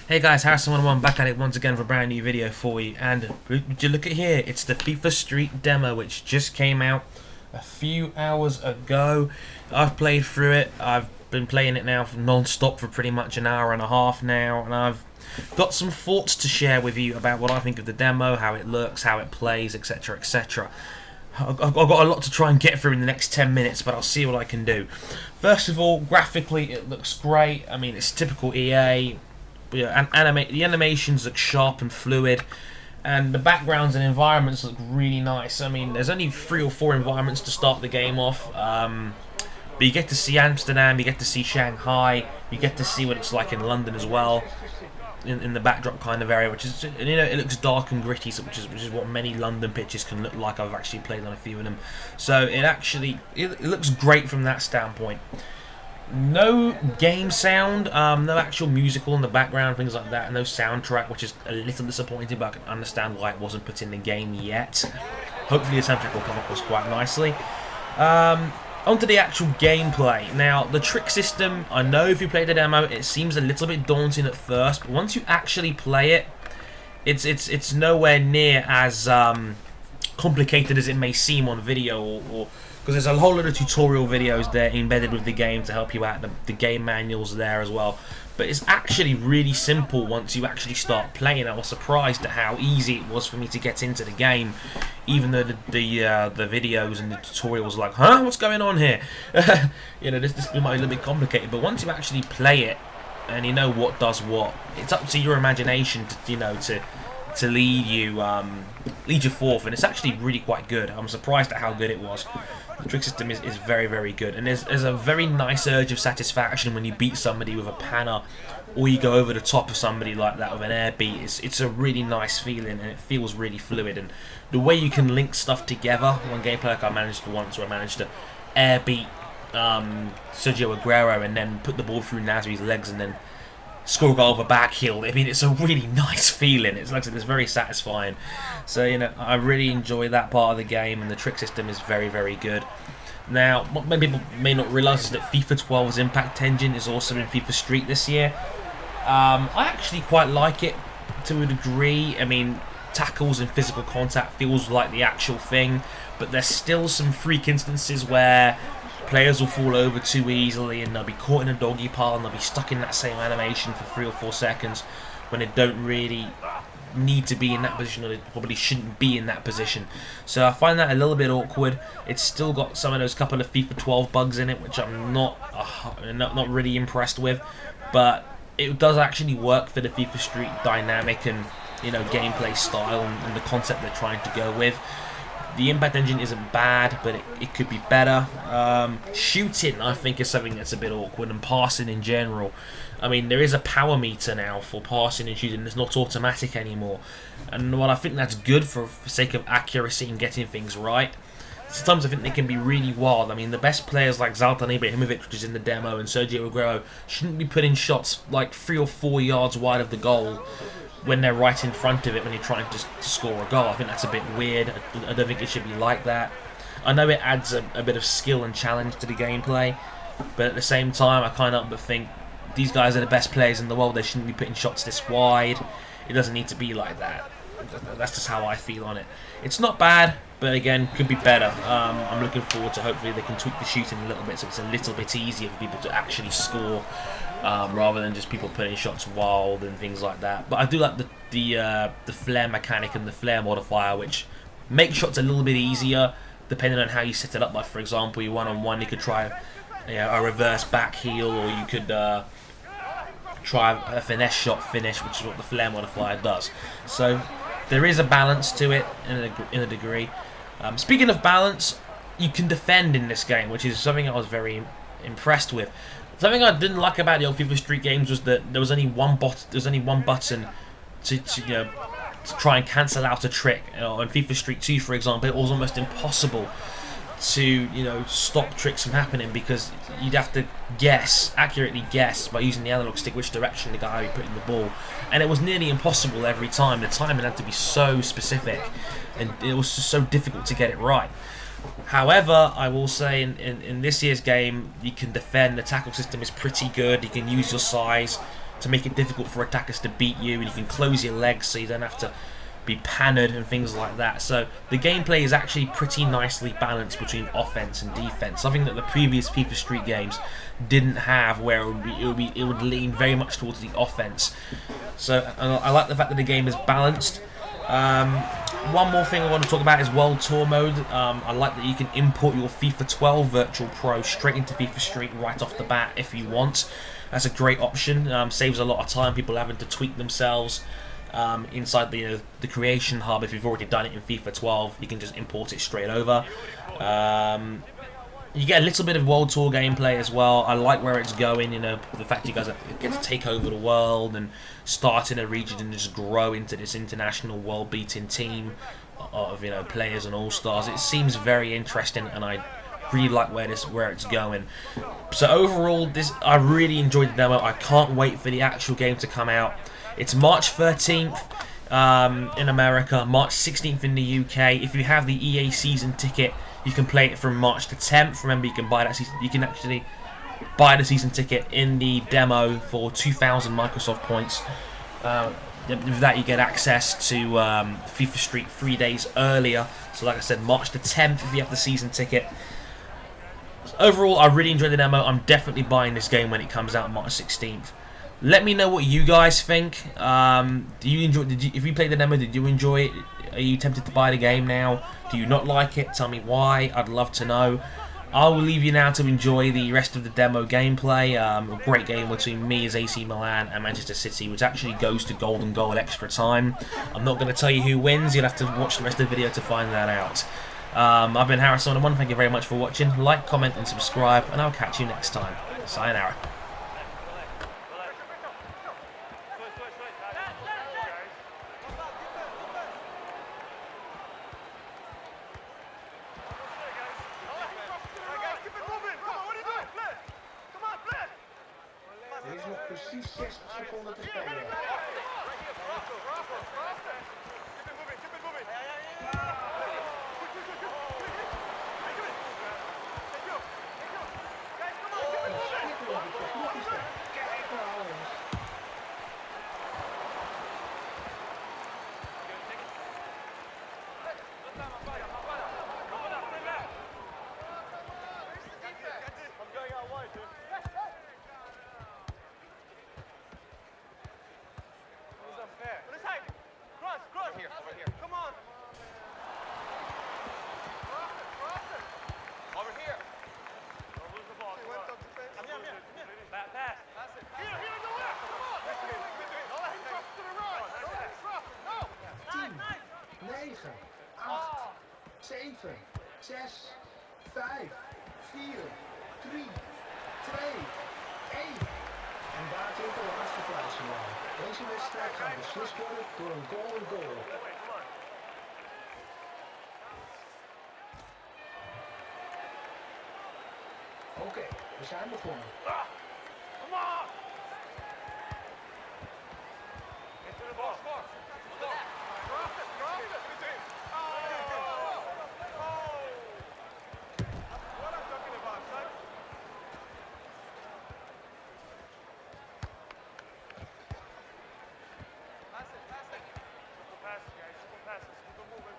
Hey guys, Harrison101 back at it once again for a brand new video for you, and would you look at here, it's the FIFA Street demo which just came out a few hours ago. I've played through it, I've been playing it now non-stop for pretty much an hour and a half now, and I've got some thoughts to share with you about what I think of the demo, how it looks, how it plays, etc, etc. I've got a lot to try and get through in the next 10 minutes, but I'll see what I can do. First of all, graphically it looks great. I mean, it's typical EA. Yeah, and the animations look sharp and fluid, and the backgrounds and environments look really nice. I mean, there's only 3 or 4 environments to start the game off, but you get to see Amsterdam, you get to see Shanghai, you get to see what it's like in London as well, in the backdrop kind of area, which is, you know, it looks dark and gritty, which is what many London pitches can look like. I've actually played on a few of them, so it looks great from that standpoint. No game sound, no actual musical in the background, things like that, no soundtrack, which is a little disappointing, but I can understand why it wasn't put in the game yet. Hopefully the soundtrack will come across quite nicely. Onto the actual gameplay. Now, the trick system, I know if you play the demo, it seems a little bit daunting at first, but once you actually play it, it's nowhere near as complicated as it may seem on video, or because there's a whole lot of tutorial videos there embedded with the game to help you out. The game manuals there as well, but it's actually really simple once you actually start playing. I was surprised at how easy it was for me to get into the game, even though the videos and the tutorials were like, huh, what's going on here? You know, this might be a little bit complicated, but once you actually play it and you know what does what, it's up to your imagination to lead you forth, and it's actually really quite good. I'm surprised at how good it was. The trick system is very, very good, and there's a very nice urge of satisfaction when you beat somebody with a panna, or you go over the top of somebody like that with an air beat. It's a really nice feeling, and it feels really fluid, and the way you can link stuff together. One gameplay like I managed to once, where I managed to air beat Sergio Aguero and then put the ball through Nasri's legs and then score a goal with a back heel. I mean, it's a really nice feeling. It's like I said, it's very satisfying. So, you know, I really enjoy that part of the game, and the trick system is very, very good. Now, what many people may not realise is that FIFA 12's Impact Engine is also in FIFA Street this year. I actually quite like it to a degree. I mean, tackles and physical contact feels like the actual thing, but there's still some freak instances where players will fall over too easily, and they'll be caught in a doggy pile, and they'll be stuck in that same animation for 3 or 4 seconds when they don't really need to be in that position, or they probably shouldn't be in that position. So I find that a little bit awkward. It's still got some of those couple of FIFA 12 bugs in it, which I'm not really impressed with, but it does actually work for the FIFA Street dynamic and, you know, gameplay style and the concept they're trying to go with. The Impact Engine isn't bad, but it could be better. Shooting, I think, is something that's a bit awkward, and passing in general. I mean, there is a power meter now for passing and shooting. It's not automatic anymore. And while I think that's good for sake of accuracy and getting things right, sometimes I think they can be really wild. I mean, the best players like Zlatan Ibrahimovic, which is in the demo, and Sergio Aguero shouldn't be putting shots like 3 or 4 yards wide of the goal when they're right in front of it when you're trying to score a goal. I think that's a bit weird. I don't think it should be like that. I know it adds a bit of skill and challenge to the gameplay, but at the same time, I can't help but think these guys are the best players in the world. They shouldn't be putting shots this wide. It doesn't need to be like that. That's just how I feel on it. It's not bad, but again, could be better. I'm looking forward to, hopefully they can tweak the shooting a little bit so it's a little bit easier for people to actually score, rather than just people putting shots wild and things like that. But I do like the flare mechanic and the flare modifier, which makes shots a little bit easier depending on how you set it up. Like, for example, you one-on-one, you could try a reverse back heel, or you could try a finesse shot finish, which is what the flare modifier does. So there is a balance to it in a degree. Speaking of balance, you can defend in this game, which is something I was very impressed with. Something I didn't like about the old FIFA Street games was that there was only one button to try and cancel out a trick. In FIFA Street 2, for example, it was almost impossible to stop tricks from happening, because you'd have to accurately guess by using the analog stick which direction the guy would put in the ball, and it was nearly impossible every time. The timing had to be so specific, and it was just so difficult to get it right. However, I will say in this year's game, you can defend. The tackle system is pretty good. You can use your size to make it difficult for attackers to beat you, and you can close your legs so you don't have to be pannered and things like that. So the gameplay is actually pretty nicely balanced between offense and defense, something that the previous FIFA Street games didn't have, where it would lean very much towards the offense. So I like the fact that the game is balanced. One more thing I want to talk about is World Tour mode. I like that you can import your FIFA 12 Virtual Pro straight into FIFA Street right off the bat if you want. That's a great option. Saves a lot of time, people having to tweak themselves inside the creation hub. If you've already done it in FIFA 12, you can just import it straight over. You get a little bit of World Tour gameplay as well. I like where it's going, the fact you guys get to take over the world and start in a region and just grow into this international world-beating team of players and all-stars. It seems very interesting, and I really like where it's going. So overall, I really enjoyed the demo. I can't wait for the actual game to come out. It's March 13th in America, March 16th in the UK. If you have the EA season ticket, you can play it from March the 10th. Remember, you can buy that season. You can actually buy the season ticket in the demo for 2,000 Microsoft points. With that, you get access to FIFA Street 3 days earlier. So, like I said, March the 10th if you have the season ticket. So overall, I really enjoyed the demo. I'm definitely buying this game when it comes out March 16th. Let me know what you guys think. Do you enjoy? If you played the demo, did you enjoy it? Are you tempted to buy the game now? Do you not like it? Tell me why. I'd love to know. I will leave you now to enjoy the rest of the demo gameplay. A great game between me as AC Milan and Manchester City, which actually goes to golden goal extra time. I'm not going to tell you who wins. You'll have to watch the rest of the video to find that out. I've been Harrison1. Thank you very much for watching. Like, comment, and subscribe, and I'll catch you next time. Sayonara. Er is nog precies 60 seconden te spelen. Over here. Come on. Over here. Don't lose the ball. Back pass. Pass it. Here, in the left. Come on. Don't let him cross to the right. Don't let him cross. No. 10, 9, 8, 7, 6, 5, 4, 3, 2, 1. En daar klinkt de laatste fluitsignaal. Deze wedstrijd gaat beslist worden door een goal. Oké, we zijn begonnen. Come on! Into the ball. Drop it. That's what I'm talking about, son. Pass it. Simple passes, guys. Simple passes. Keep it moving.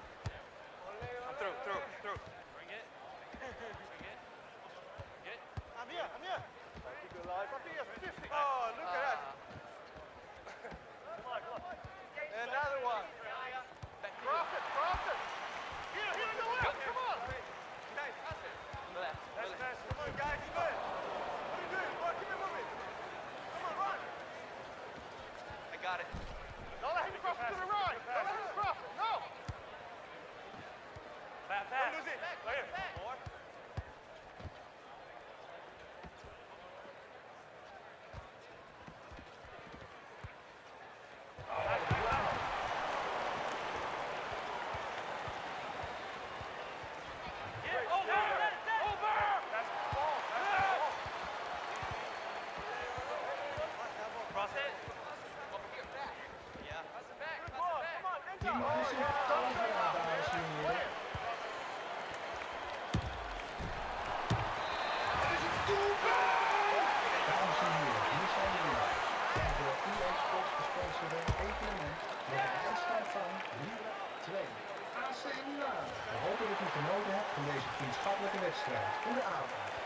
Through. Bring it. I'm here. Keep it alive. Oh, look at that. Come on. Another one. Drop it. Here in the left. Come on. Guys, pass it. That's pass. Come on, guys. Keep it. What are you doing? Come on, keep it moving. Come on, run. I got it. Don't let him cross it to the right. Don't let him cross it. No. Back pass. Don't lose it. Right here. More. Die man is in het dames en heren. is between top. Look at this though. Look at that.